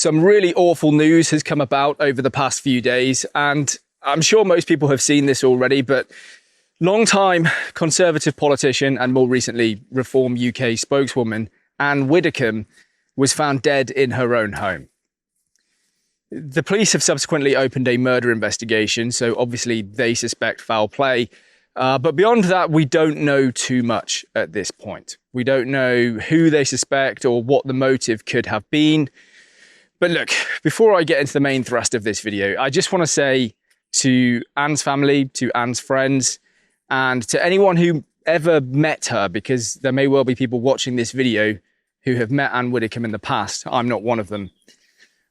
Some really awful news has come about over the past few days, and I'm sure most people have seen this already, but long-time Conservative politician and more recently Reform UK spokeswoman Anne Widdecombe was found dead in her own home. The police have subsequently opened a murder investigation, so obviously they suspect foul play. But beyond that, we don't know too much at this point. We don't know who they suspect or what the motive could have been. But look, before I get into the main thrust of this video, I just want to say to Anne's family, to Anne's friends, and to anyone who ever met her, because there may well be people watching this video who have met Anne Widdecombe in the past. I'm not one of them.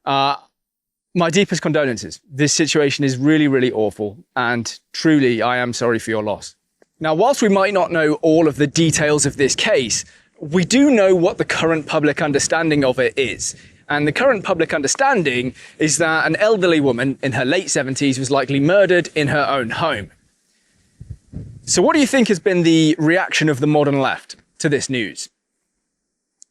My deepest condolences. This situation is really, really awful, and truly, I am sorry for your loss. Now, whilst we might not know all of the details of this case, we do know what the current public understanding of it is. And the current public understanding is that an elderly woman in her late 70s was likely murdered in her own home. So what do you think has been the reaction of the modern left to this news?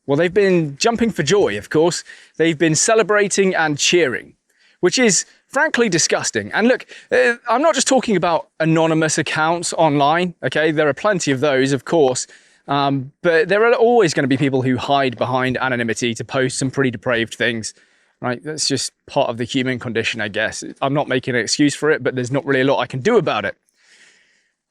Well, they've been jumping for joy, of course. They've been celebrating and cheering, which is frankly disgusting. And look, I'm not just talking about anonymous accounts online, okay? There are plenty of those, of course. But there are always going to be people who hide behind anonymity to post some pretty depraved things, right? That's just part of the human condition, I guess. I'm not making an excuse for it, but there's not really a lot I can do about it.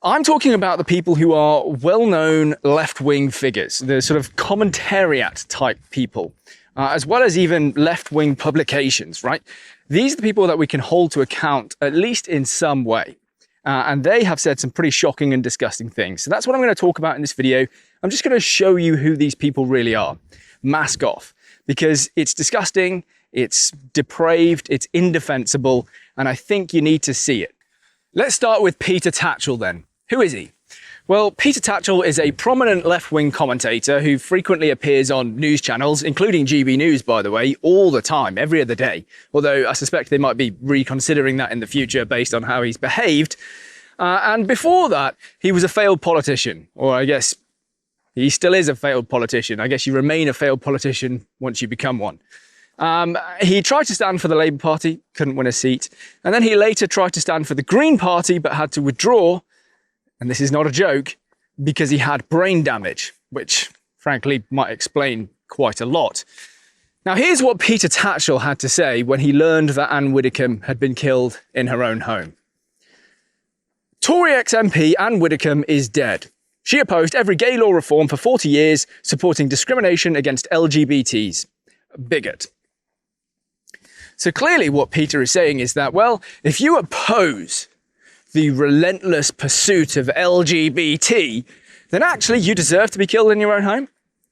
I'm talking about the people who are well-known left-wing figures, the sort of commentariat type people, as well as even left-wing publications, right? These are the people that we can hold to account, at least in some way. And they have said some pretty shocking and disgusting things. So that's what I'm going to talk about in this video. I'm just going to show you who these people really are. Mask off. Because it's disgusting, it's depraved, it's indefensible, and I think you need to see it. Let's start with Peter Tatchell then. Who is he? Well, Peter Tatchell is a prominent left-wing commentator who frequently appears on news channels, including GB News, by the way, all the time, every other day. Although I suspect they might be reconsidering that in the future based on how he's behaved. And before that, he was a failed politician, or I guess he still is a failed politician. I guess you remain a failed politician once you become one. He tried to stand for the Labour Party, couldn't win a seat. And then he later tried to stand for the Green Party, but had to withdraw. And this is not a joke, because he had brain damage, which frankly might explain quite a lot. Now, here's what Peter Tatchell had to say when he learned that Anne Widdecombe had been killed in her own home. Tory ex-MP Anne Widdecombe is dead. She opposed every gay law reform for 40 years, supporting discrimination against LGBTs. Bigot. So clearly what Peter is saying is that, well, if you oppose the relentless pursuit of LGBT, then actually you deserve to be killed in your own home.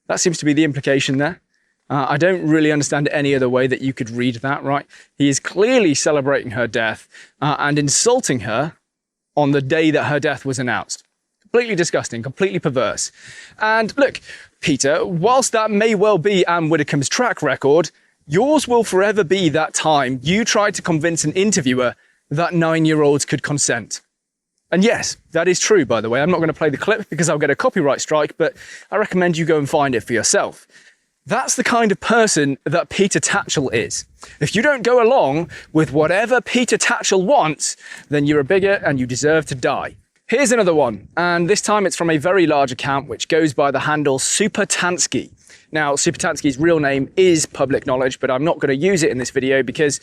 That seems to be the implication there. I don't really understand any other way that you could read that, right? He is clearly celebrating her death and insulting her on the day that her death was announced. Completely disgusting, completely perverse. And look, Peter, whilst that may well be Anne Widdecombe's track record, yours will forever be that time you tried to convince an interviewer that 9-year-olds could consent. And yes, that is true, by the way. I'm not going to play the clip because I'll get a copyright strike, but I recommend you go and find it for yourself. That's the kind of person that Peter Tatchell is. If you don't go along with whatever Peter Tatchell wants, then you're a bigot and you deserve to die. Here's another one, and this time it's from a very large account which goes by the handle Supertansky. Now, Supertansky's real name is public knowledge, but I'm not going to use it in this video because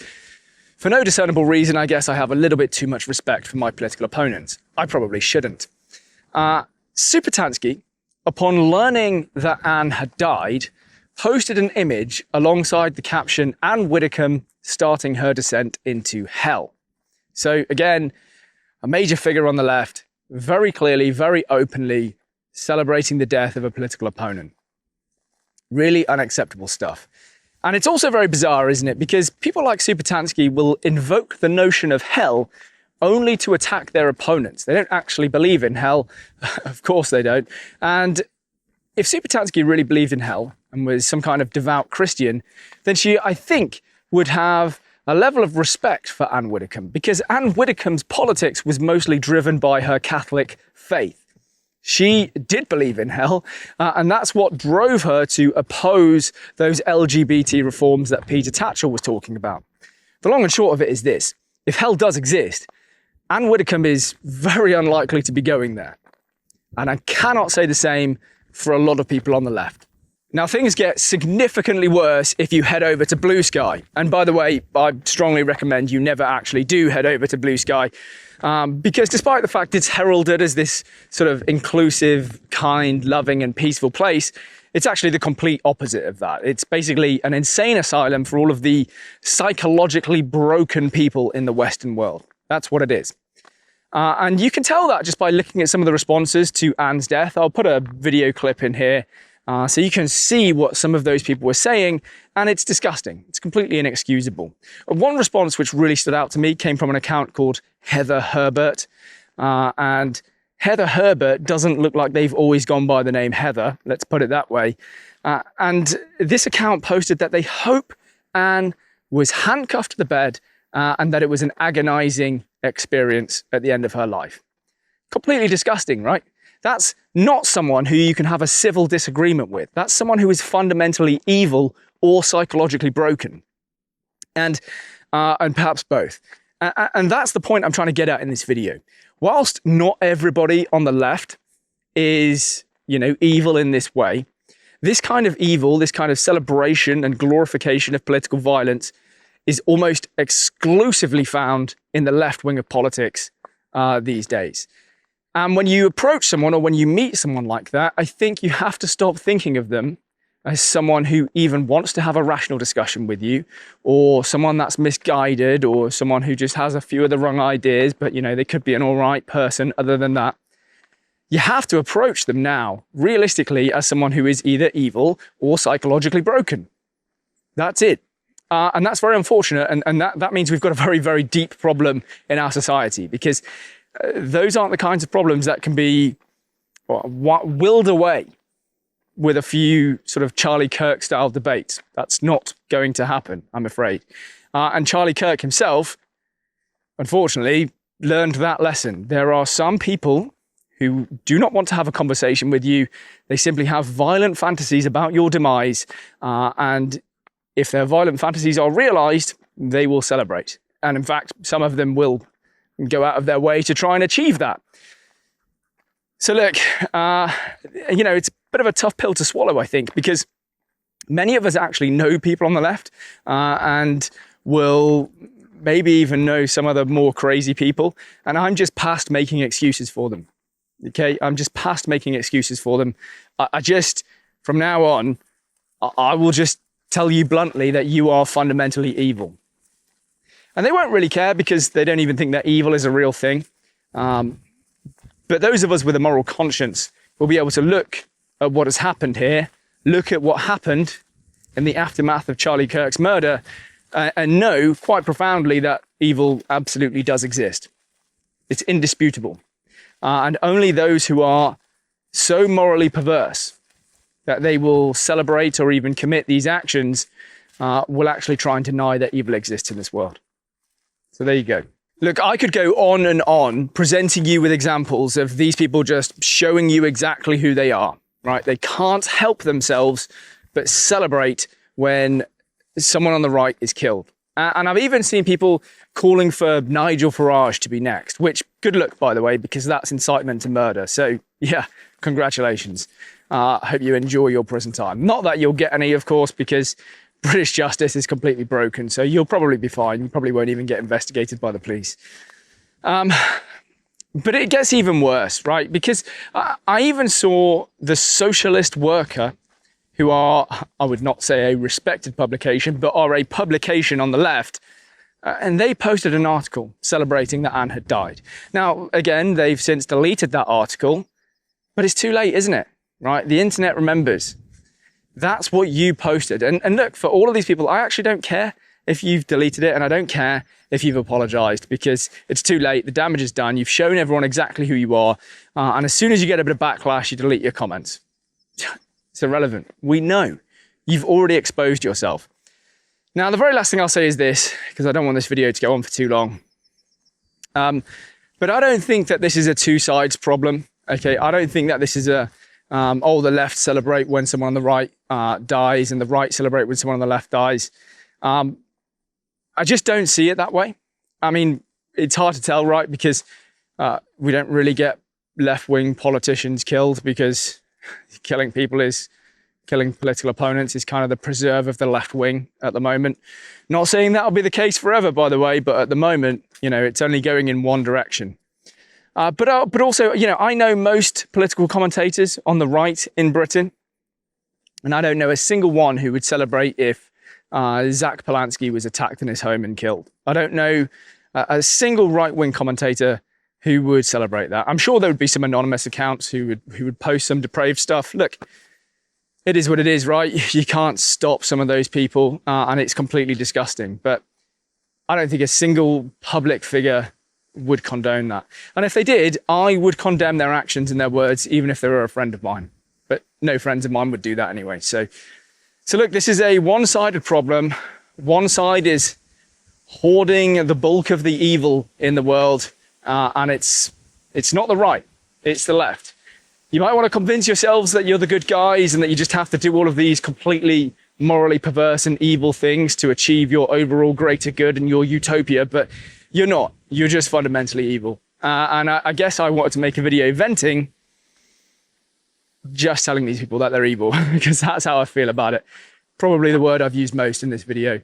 for no discernible reason, I guess I have a little bit too much respect for my political opponents. I probably shouldn't. Supertansky, upon learning that Anne had died, posted an image alongside the caption, Anne Widdecombe starting her descent into hell. So again, a major figure on the left, very clearly, very openly celebrating the death of a political opponent. Really unacceptable stuff. And it's also very bizarre, isn't it? Because people like Supertansky will invoke the notion of hell only to attack their opponents. They don't actually believe in hell. Of course they don't. And if Supertansky really believed in hell and was some kind of devout Christian, then she, I think, would have a level of respect for Anne Widdecombe, because Anne Widdecombe's politics was mostly driven by her Catholic faith. She did believe in hell, and that's what drove her to oppose those LGBT reforms that Peter Tatchell was talking about. The long and short of it is this: if hell does exist, Anne Widdecombe is very unlikely to be going there. And I cannot say the same for a lot of people on the left. Now, things get significantly worse if you head over to Blue Sky. And by the way, I strongly recommend you never actually do head over to Blue Sky, because despite the fact it's heralded as this sort of inclusive, kind, loving and peaceful place, it's actually the complete opposite of that. It's basically an insane asylum for all of the psychologically broken people in the Western world. That's what it is. And you can tell that just by looking at some of the responses to Anne's death. I'll put a video clip in here so you can see what some of those people were saying, and it's disgusting. It's completely inexcusable. One response which really stood out to me came from an account called Heather Herbert. And Heather Herbert doesn't look like they've always gone by the name Heather, let's put it that way. And this account posted that they hope Anne was handcuffed to the bed and that it was an agonizing experience at the end of her life. Completely disgusting, right? That's not someone who you can have a civil disagreement with. That's someone who is fundamentally evil or psychologically broken. And perhaps both. And that's the point I'm trying to get at in this video. Whilst not everybody on the left is, evil in this way, this kind of evil, this kind of celebration and glorification of political violence is almost exclusively found in the left wing of politics these days. And when you approach someone or when you meet someone like that, I think you have to stop thinking of them as someone who even wants to have a rational discussion with you, or someone that's misguided, or someone who just has a few of the wrong ideas, but they could be an all right person other than that. You have to approach them now, realistically, as someone who is either evil or psychologically broken. That's it. And that's very unfortunate. And that means we've got a very, very deep problem in our society, because those aren't the kinds of problems that can be willed away with a few sort of Charlie Kirk style debates. That's not going to happen, I'm afraid. And Charlie Kirk himself, unfortunately, learned that lesson. There are some people who do not want to have a conversation with you. They simply have violent fantasies about your demise. And if their violent fantasies are realized, they will celebrate. And in fact, some of them will go out of their way to try and achieve that. So look, it's a bit of a tough pill to swallow, I think, because many of us actually know people on the left and will maybe even know some of the more crazy people. And I'm just past making excuses for them. Okay, I'm just past making excuses for them. I just, from now on, I will just tell you bluntly that you are fundamentally evil. And they won't really care because they don't even think that evil is a real thing. But those of us with a moral conscience will be able to look at what has happened here, look at what happened in the aftermath of Charlie Kirk's murder, and know quite profoundly that evil absolutely does exist. It's indisputable. And only those who are so morally perverse that they will celebrate or even commit these actions will actually try and deny that evil exists in this world. So there you go. Look, I could go on presenting you with examples of these people just showing you exactly who they are, right? They can't help themselves but celebrate when someone on the right is killed. And I've even seen people calling for Nigel Farage to be next, which good luck, by the way, because that's incitement to murder. So yeah, congratulations. I hope you enjoy your prison time. Not that you'll get any, of course, because British justice is completely broken. So you'll probably be fine. You probably won't even get investigated by the police. But it gets even worse, right? Because I even saw the Socialist Worker, who are, I would not say a respected publication, but are a publication on the left. And they posted an article celebrating that Anne had died. Now, again, they've since deleted that article, but it's too late, isn't it? Right? The internet remembers. That's what you posted. And look, for all of these people, I actually don't care if you've deleted it, and I don't care if you've apologized, because it's too late. The damage is done. You've shown everyone exactly who you are. And as soon as you get a bit of backlash, you delete your comments. It's irrelevant. We know. You've already exposed yourself. Now, the very last thing I'll say is this, because I don't want this video to go on for too long. But I don't think that this is a two sides problem. Okay, I don't think that this is a, the left celebrate when someone on the right dies and the right celebrate when someone on the left dies. I just don't see it that way. I mean, it's hard to tell, right? Because we don't really get left-wing politicians killed, because killing political opponents is kind of the preserve of the left wing at the moment. Not saying that'll be the case forever, by the way, but at the moment, it's only going in one direction. But also, I know most political commentators on the right in Britain, and I don't know a single one who would celebrate if Zach Polanski was attacked in his home and killed. I don't know a single right-wing commentator who would celebrate that. I'm sure there would be some anonymous accounts who would post some depraved stuff. Look, it is what it is, right? You can't stop some of those people, and it's completely disgusting. But I don't think a single public figure would condone that. And if they did, I would condemn their actions and their words, even if they were a friend of mine. But no friends of mine would do that anyway. So look, this is a one-sided problem. One side is hoarding the bulk of the evil in the world, and it's not the right, it's the left. You might want to convince yourselves that you're the good guys and that you just have to do all of these completely morally perverse and evil things to achieve your overall greater good and your utopia, but you're not. You're just fundamentally evil. And I guess I wanted to make a video venting, just telling these people that they're evil, because that's how I feel about it. Probably the word I've used most in this video.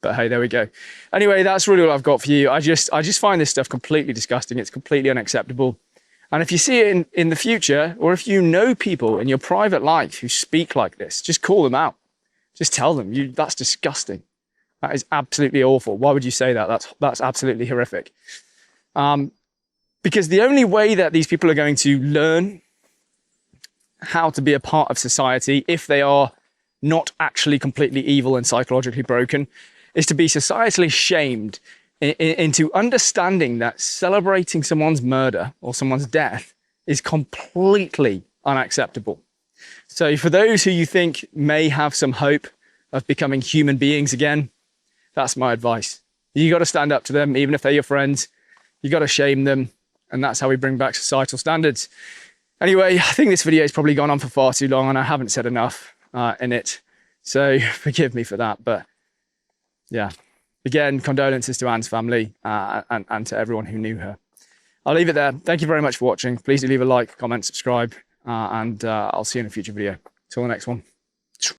But hey, there we go. Anyway, that's really all I've got for you. I just find this stuff completely disgusting. It's completely unacceptable. And if you see it in the future, or if you know people in your private life who speak like this, just call them out. Just tell them, that's disgusting. That is absolutely awful. Why would you say that? That's absolutely horrific. Because the only way that these people are going to learn how to be a part of society, if they are not actually completely evil and psychologically broken, is to be societally shamed into understanding that celebrating someone's murder or someone's death is completely unacceptable. So for those who you think may have some hope of becoming human beings again, that's my advice. You got to stand up to them, even if they're your friends. You got to shame them, and that's how we bring back societal standards. Anyway, I think this video has probably gone on for far too long, and I haven't said enough in it. So forgive me for that, but yeah. Again, condolences to Anne's family and to everyone who knew her. I'll leave it there. Thank you very much for watching. Please do leave a like, comment, subscribe, and I'll see you in a future video. Till the next one.